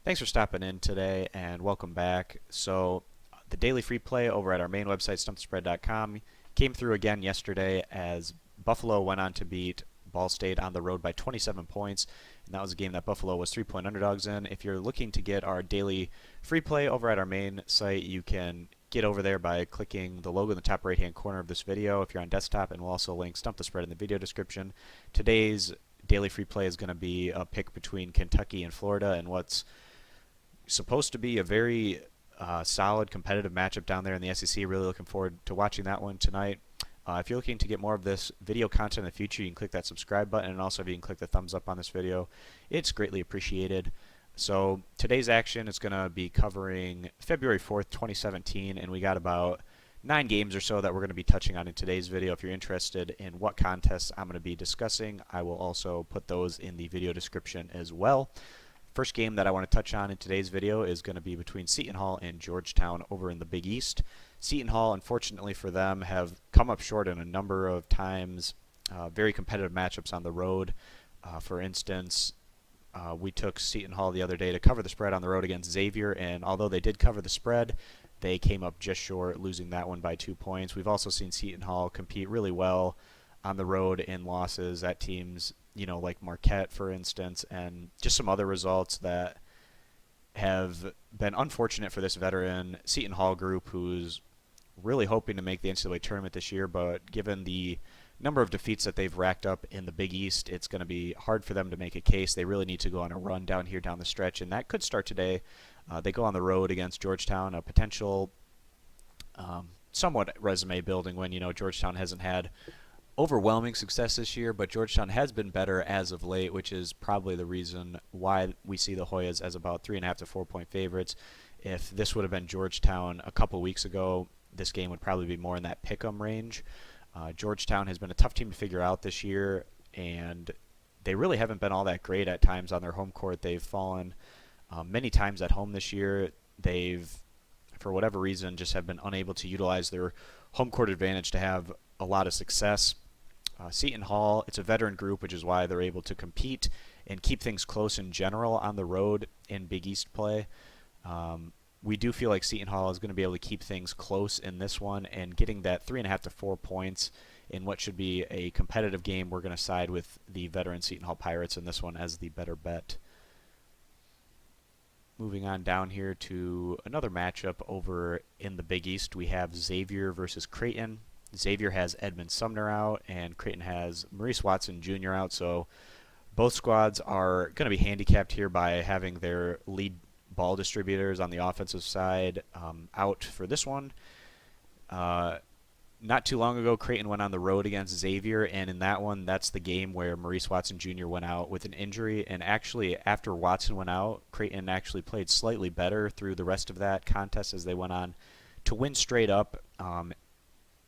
Thanks for stopping in today and welcome back. The daily free play over at our main website, stumpthespread.com, came through again yesterday as Buffalo went on to beat Ball State on the road by 27 points. And that was a game that Buffalo was 3-point underdogs in. If you're looking to get our daily free play over at our main site, you can get over there by clicking the logo in the top right-hand corner of this video if you're on desktop, and we'll also link Stump the Spread in the video description. Today's daily free play is going to be a pick between Kentucky and Florida and what's supposed to be a very solid competitive matchup down there in the SEC. Really looking forward to watching that one tonight. If you're looking to get more of this video content in the future, you can click that subscribe button, and also if you can click the thumbs up on this video, it's greatly appreciated. So today's action is going to be covering February 4th, 2017, and we got about 9 games or so that we're going to be touching on in today's video. If you're interested in what contests I'm going to be discussing, I will also put those in the video description as well. First game that I want to touch on in today's video is going to be between Seton Hall and Georgetown over in the Big East. Seton Hall, unfortunately for them, have come up short in a number of times. Very competitive matchups on the road. For instance, we took Seton Hall the other day to cover the spread on the road against Xavier, and although they did cover the spread, they came up just short, losing that one by 2 points. We've also seen Seton Hall compete really well on the road in losses at teams, like Marquette, for instance, and just some other results that have been unfortunate for this veteran Seton Hall group, who's really hoping to make the NCAA tournament this year, but given the number of defeats that they've racked up in the Big East, it's going to be hard for them to make a case. They really need to go on a run down the stretch, and that could start today. They go on the road against Georgetown, a potential somewhat resume building win. Georgetown hasn't had overwhelming success this year, but Georgetown has been better as of late, which is probably the reason why we see the Hoyas as about 3.5 to 4 point favorites. If this would have been Georgetown a couple weeks ago, this game would probably be more in that pick'em range. Georgetown has been a tough team to figure out this year, and they really haven't been all that great at times on their home court. They've fallen many times at home this year. They've, for whatever reason, just have been unable to utilize their home court advantage to have a lot of success. Seton Hall, it's a veteran group, which is why they're able to compete and keep things close in general on the road in Big East play. We do feel like Seton Hall is going to be able to keep things close in this one, and getting that 3.5 to 4 points in what should be a competitive game, we're going to side with the veteran Seton Hall Pirates in this one as the better bet. Moving on down here to another matchup over in the Big East, we have Xavier versus Creighton. Xavier has Edmund Sumner out, and Creighton has Maurice Watson Jr. out, so both squads are going to be handicapped here by having their lead ball distributors on the offensive side out for this one. Not too long ago, Creighton went on the road against Xavier, and in that one, that's the game where Maurice Watson Jr. went out with an injury, and actually, after Watson went out, Creighton actually played slightly better through the rest of that contest as they went on to win straight up.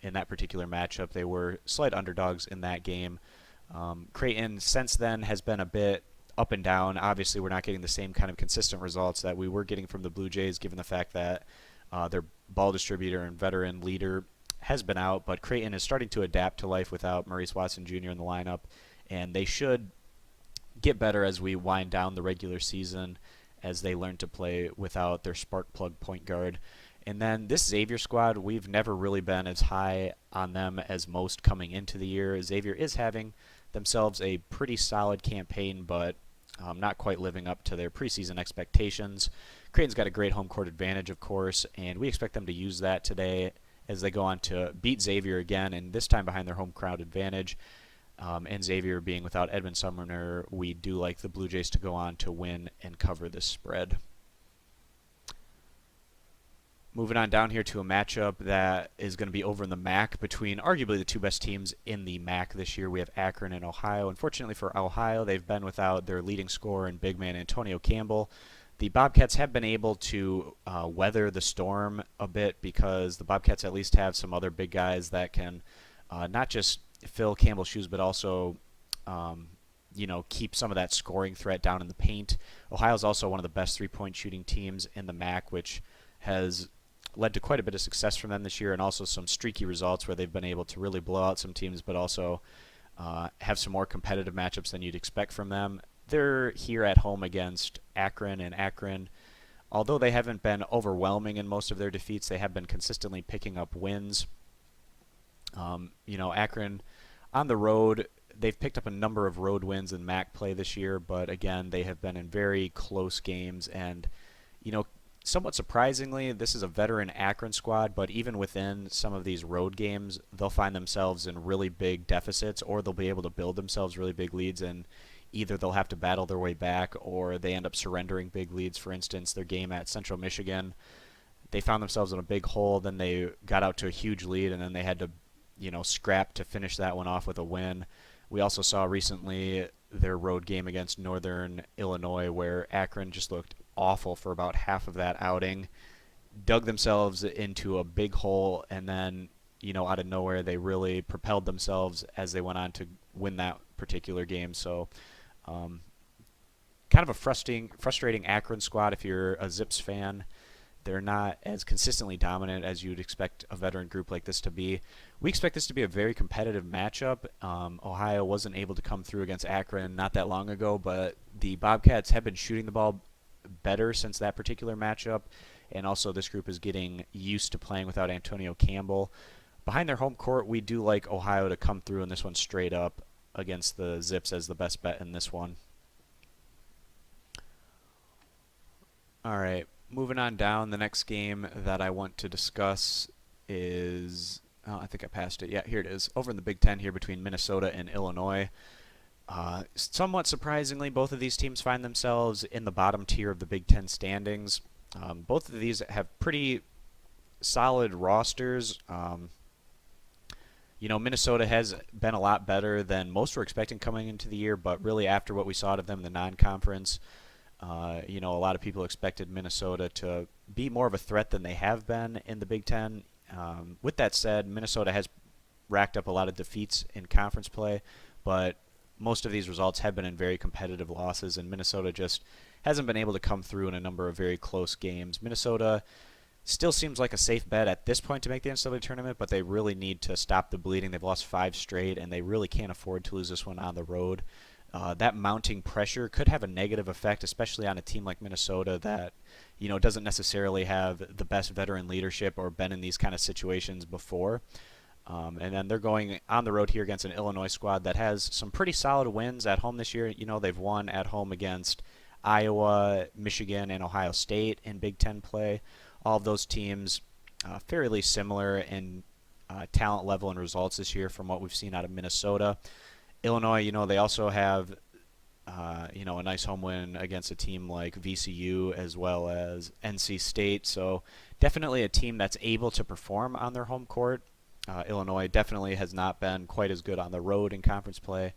In that particular matchup, they were slight underdogs in that game. Creighton since then has been a bit up and down. Obviously, we're not getting the same kind of consistent results that we were getting from the Blue Jays, given the fact that their ball distributor and veteran leader has been out, but Creighton is starting to adapt to life without Maurice Watson Jr. in the lineup, and they should get better as we wind down the regular season as they learn to play without their spark plug point guard. And then this Xavier squad, we've never really been as high on them as most coming into the year. Xavier is having themselves a pretty solid campaign, but not quite living up to their preseason expectations. Creighton's got a great home court advantage, of course, and we expect them to use that today as they go on to beat Xavier again, and this time behind their home crowd advantage. And Xavier being without Edmund Sumner, we do like the Blue Jays to go on to win and cover this spread. Moving on down here to a matchup that is going to be over in the MAC between arguably the two best teams in the MAC this year. We have Akron and Ohio. Unfortunately for Ohio, they've been without their leading scorer and big man Antonio Campbell. The Bobcats have been able to weather the storm a bit because the Bobcats at least have some other big guys that can not just fill Campbell's shoes, but also keep some of that scoring threat down in the paint. Ohio's also one of the best three-point shooting teams in the MAC, which has led to quite a bit of success from them this year, and also some streaky results where they've been able to really blow out some teams, but also have some more competitive matchups than you'd expect from them. they're here at home against Akron, and Akron, although they haven't been overwhelming in most of their defeats, they have been consistently picking up wins. Akron on the road, they've picked up a number of road wins in MAC play this year, but again, they have been in very close games. And, somewhat surprisingly, this is a veteran Akron squad, but even within some of these road games, they'll find themselves in really big deficits, or they'll be able to build themselves really big leads, and either they'll have to battle their way back or they end up surrendering big leads. For instance, their game at Central Michigan, they found themselves in a big hole, then they got out to a huge lead, and then they had to scrap to finish that one off with a win. We also saw recently their road game against Northern Illinois, where Akron just looked awful for about half of that outing, dug themselves into a big hole, and then, out of nowhere, they really propelled themselves as they went on to win that particular game. So, kind of a frustrating Akron squad if you're a Zips fan. They're not as consistently dominant as you'd expect a veteran group like this to be. We expect this to be a very competitive matchup. Ohio wasn't able to come through against Akron not that long ago, but the Bobcats have been shooting the ball better since that particular matchup, and also this group is getting used to playing without Antonio Campbell. Behind their home court, we do like Ohio to come through in this one straight up against the Zips as the best bet in this one. All right. Moving on down, the next game that I want to discuss is, I think I passed it. Yeah, here it is. Over in the Big Ten here between Minnesota and Illinois. Somewhat surprisingly, both of these teams find themselves in the bottom tier of the Big Ten standings. Both of these have pretty solid rosters. Minnesota has been a lot better than most were expecting coming into the year, but really after what we saw out of them in the non-conference, a lot of people expected Minnesota to be more of a threat than they have been in the Big Ten. With that said, Minnesota has racked up a lot of defeats in conference play, but most of these results have been in very competitive losses, and Minnesota just hasn't been able to come through in a number of very close games. Minnesota still seems like a safe bet at this point to make the NCAA tournament, but they really need to stop the bleeding. They've lost 5 straight, and they really can't afford to lose this one on the road. That mounting pressure could have a negative effect, especially on a team like Minnesota that, doesn't necessarily have the best veteran leadership or been in these kind of situations before. And then they're going on the road here against an Illinois squad that has some pretty solid wins at home this year. They've won at home against Iowa, Michigan, and Ohio State in Big Ten play. All of those teams fairly similar in talent level and results this year from what we've seen out of Minnesota. Illinois, they also have, a nice home win against a team like VCU as well as NC State. So definitely a team that's able to perform on their home court. Illinois definitely has not been quite as good on the road in conference play.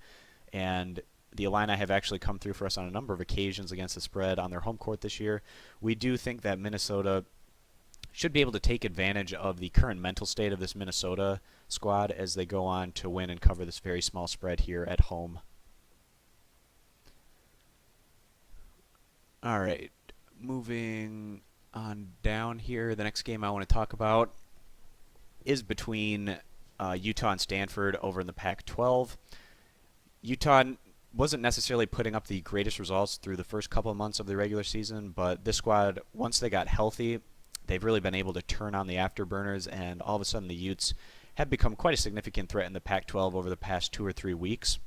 And the Illini have actually come through for us on a number of occasions against the spread on their home court this year. We do think that Minnesota should be able to take advantage of the current mental state of this Minnesota squad as they go on to win and cover this very small spread here at home. All right, moving on down here, the next game I want to talk about is between Utah and Stanford over in the Pac-12. Utah wasn't necessarily putting up the greatest results through the first couple of months of the regular season, but this squad, once they got healthy, they've really been able to turn on the afterburners, and all of a sudden the Utes have become quite a significant threat in the Pac-12 over the past 2 or 3 weeks.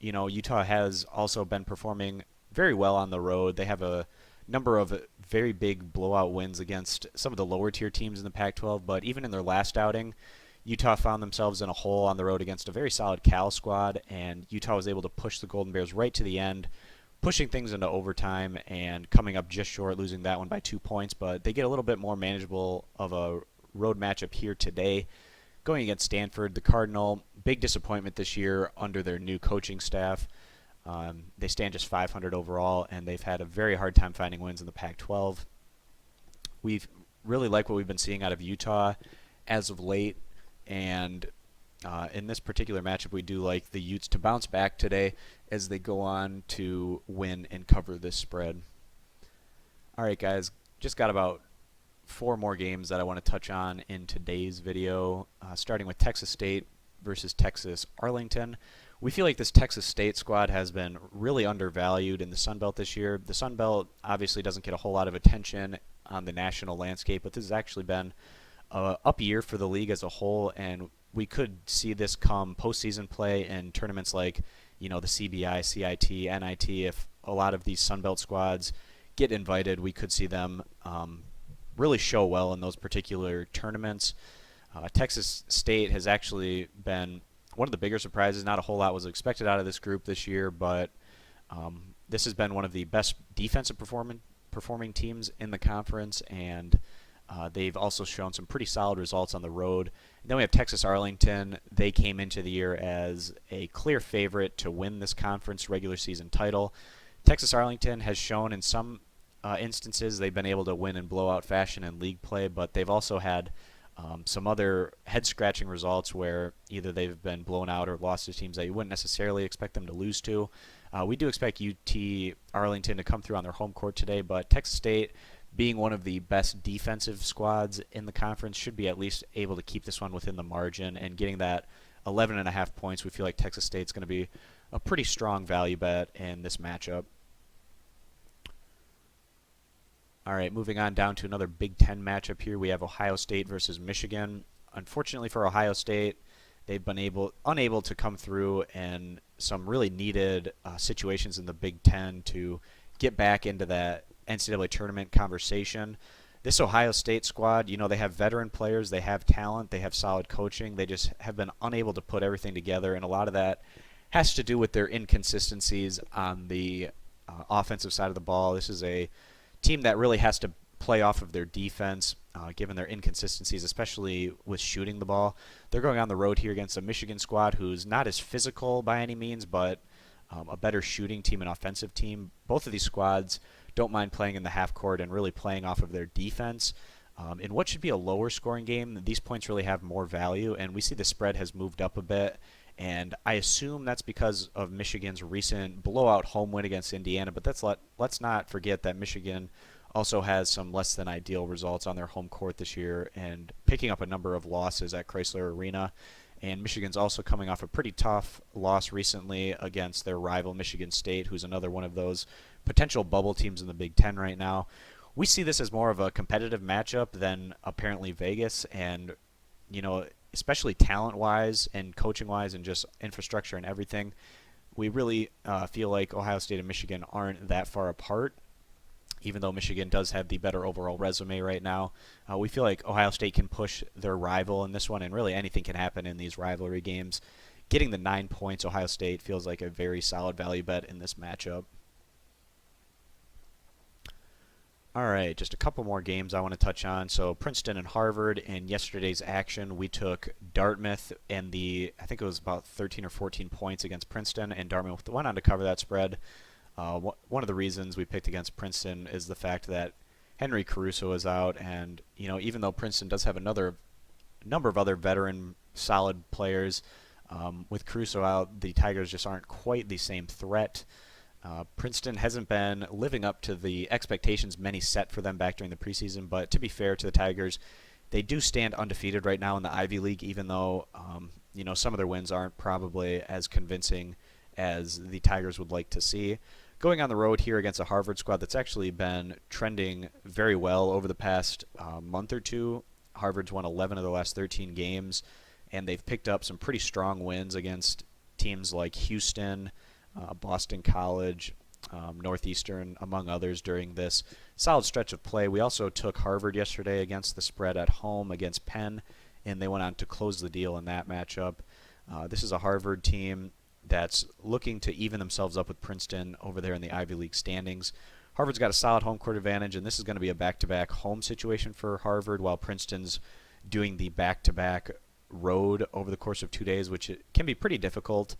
Utah has also been performing very well on the road. They have a number of very big blowout wins against some of the lower tier teams in the Pac-12, but even in their last outing, Utah found themselves in a hole on the road against a very solid Cal squad, and Utah was able to push the Golden Bears right to the end, pushing things into overtime and coming up just short, losing that one by 2 points, but they get a little bit more manageable of a road matchup here today. Going against Stanford, the Cardinal, big disappointment this year under their new coaching staff. They stand just 500 overall, and they've had a very hard time finding wins in the Pac-12. We've really liked what we've been seeing out of Utah as of late, and in this particular matchup, we do like the Utes to bounce back today as they go on to win and cover this spread. All right, guys, just got about 4 more games that I want to touch on in today's video, starting with Texas State versus Texas Arlington. We feel like this Texas State squad has been really undervalued in the Sun Belt this year. The Sun Belt obviously doesn't get a whole lot of attention on the national landscape, but this has actually been a up year for the league as a whole, and we could see this come postseason play in tournaments like, the CBI, CIT, NIT. If a lot of these Sun Belt squads get invited, we could see them really show well in those particular tournaments. Texas State has actually been one of the bigger surprises. Not a whole lot was expected out of this group this year, but this has been one of the best defensive performing teams in the conference, and they've also shown some pretty solid results on the road. And then we have Texas Arlington. They came into the year as a clear favorite to win this conference regular season title. Texas Arlington has shown in some instances they've been able to win in blowout fashion in league play, but they've also had some other head-scratching results where either they've been blown out or lost to teams that you wouldn't necessarily expect them to lose to. We do expect UT Arlington to come through on their home court today, but Texas State, being one of the best defensive squads in the conference, should be at least able to keep this one within the margin, and getting that 11.5 points, we feel like Texas State's going to be a pretty strong value bet in this matchup. All right, moving on down to another Big Ten matchup here. We have Ohio State versus Michigan. Unfortunately for Ohio State, they've been unable to come through in some really needed situations in the Big Ten to get back into that NCAA tournament conversation. This Ohio State squad, they have veteran players, they have talent, they have solid coaching. They just have been unable to put everything together, and a lot of that has to do with their inconsistencies on the offensive side of the ball. This is a team that really has to play off of their defense, given their inconsistencies, especially with shooting the ball. They're going on the road here against a Michigan squad who's not as physical by any means, but a better shooting team and offensive team. Both of these squads don't mind playing in the half court and really playing off of their defense. In what should be a lower scoring game, these points really have more value, and we see the spread has moved up a bit. And I assume that's because of Michigan's recent blowout home win against Indiana. But let's not forget that Michigan also has some less than ideal results on their home court this year, and picking up a number of losses at Chrysler Arena. And Michigan's also coming off a pretty tough loss recently against their rival Michigan State, who's another one of those potential bubble teams in the Big Ten right now. We see this as more of a competitive matchup than apparently Vegas, and especially talent-wise and coaching-wise and just infrastructure and everything, we really feel like Ohio State and Michigan aren't that far apart, even though Michigan does have the better overall resume right now. We feel like Ohio State can push their rival in this one, and really anything can happen in these rivalry games. Getting the 9 points, Ohio State feels like a very solid value bet in this matchup. All right, just a couple more games I want to touch on. So Princeton and Harvard, in yesterday's action, we took Dartmouth and I think it was about 13 or 14 points against Princeton, and Dartmouth went on to cover that spread. One of the reasons we picked against Princeton is the fact that Henry Caruso is out, and even though Princeton does have a number of other veteran solid players, with Caruso out, the Tigers just aren't quite the same threat. Princeton hasn't been living up to the expectations many set for them back during the preseason, but to be fair to the Tigers, they do stand undefeated right now in the Ivy League, even though some of their wins aren't probably as convincing as the Tigers would like to see. Going on the road here against a Harvard squad that's actually been trending very well over the past month or two. Harvard's won 11 of the last 13 games, and they've picked up some pretty strong wins against teams like Houston, Boston College, Northeastern, among others, during this solid stretch of play. We also took Harvard yesterday against the spread at home against Penn, and they went on to close the deal in that matchup. This is a Harvard team that's looking to even themselves up with Princeton over there in the Ivy League standings. Harvard's got a solid home court advantage, and this is going to be a back-to-back home situation for Harvard, while Princeton's doing the back-to-back road over the course of 2 days, which it can be pretty difficult.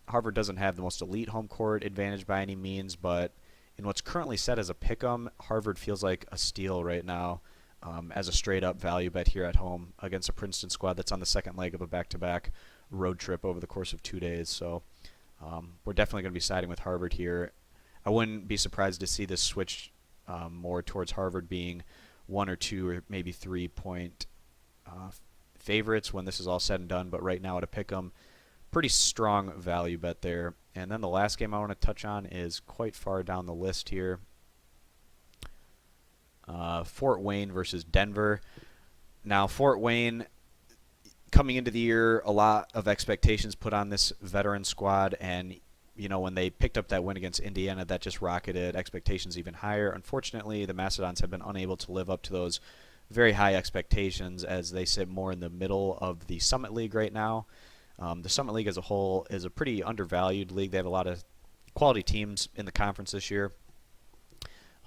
Harvard doesn't have the most elite home court advantage by any means, but in what's currently set as a pick'em, Harvard feels like a steal right now as a straight-up value bet here at home against a Princeton squad that's on the second leg of a back-to-back road trip over the course of 2 days. So we're definitely going to be siding with Harvard here. I wouldn't be surprised to see this switch more towards Harvard being 1 or 2 or maybe 3 point favorites when this is all said and done, but right now at a pick 'em, pretty strong value bet there. And then the last game I want to touch on is quite far down the list here. Fort Wayne versus Denver. Now, Fort Wayne, coming into the year, a lot of expectations put on this veteran squad, and when they picked up that win against Indiana, that just rocketed expectations even higher. Unfortunately, the Mastodons have been unable to live up to those very high expectations as they sit more in the middle of the Summit League right now. The Summit League as a whole is a pretty undervalued league. They have a lot of quality teams in the conference this year.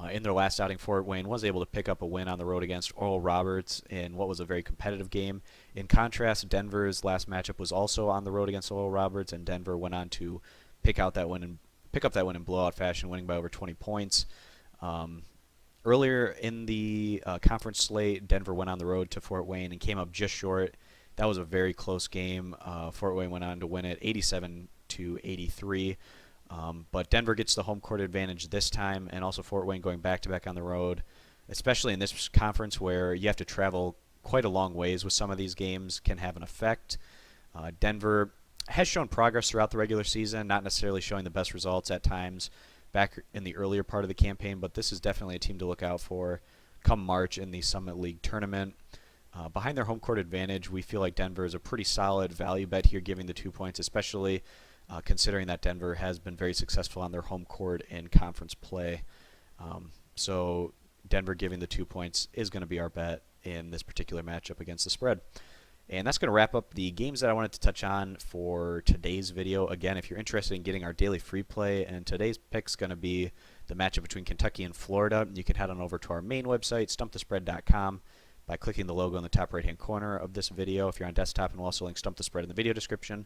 In their last outing, Fort Wayne was able to pick up a win on the road against Oral Roberts in what was a very competitive game. In contrast, Denver's last matchup was also on the road against Oral Roberts, and Denver went on to pick up that win in blowout fashion, winning by over 20 points. Earlier in the conference slate, Denver went on the road to Fort Wayne and came up just short. That was a very close game. Fort Wayne went on to win it 87-83. But Denver gets the home court advantage this time, and also Fort Wayne going back-to-back on the road, especially in this conference where you have to travel quite a long ways with some of these games, can have an effect. Denver has shown progress throughout the regular season, not necessarily showing the best results at times back in the earlier part of the campaign, but this is definitely a team to look out for come March in the Summit League tournament. Behind their home court advantage, we feel like Denver is a pretty solid value bet here, giving the 2 points, especially considering that Denver has been very successful on their home court in conference play. So Denver giving the 2 points is going to be our bet in this particular matchup against the spread. And that's going to wrap up the games that I wanted to touch on for today's video. Again, if you're interested in getting our daily free play, and today's pick's going to be the matchup between Kentucky and Florida, you can head on over to our main website, stumpthespread.com, by clicking the logo in the top right-hand corner of this video if you're on desktop, and we'll also link Stump the Spread in the video description.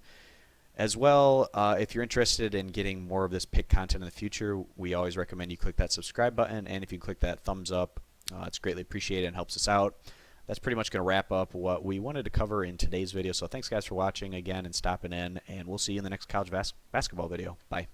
As well, if you're interested in getting more of this pick content in the future, we always recommend you click that subscribe button, and if you click that thumbs up, it's greatly appreciated and helps us out. That's pretty much going to wrap up what we wanted to cover in today's video. So thanks, guys, for watching again and stopping in, and we'll see you in the next college basketball video. Bye.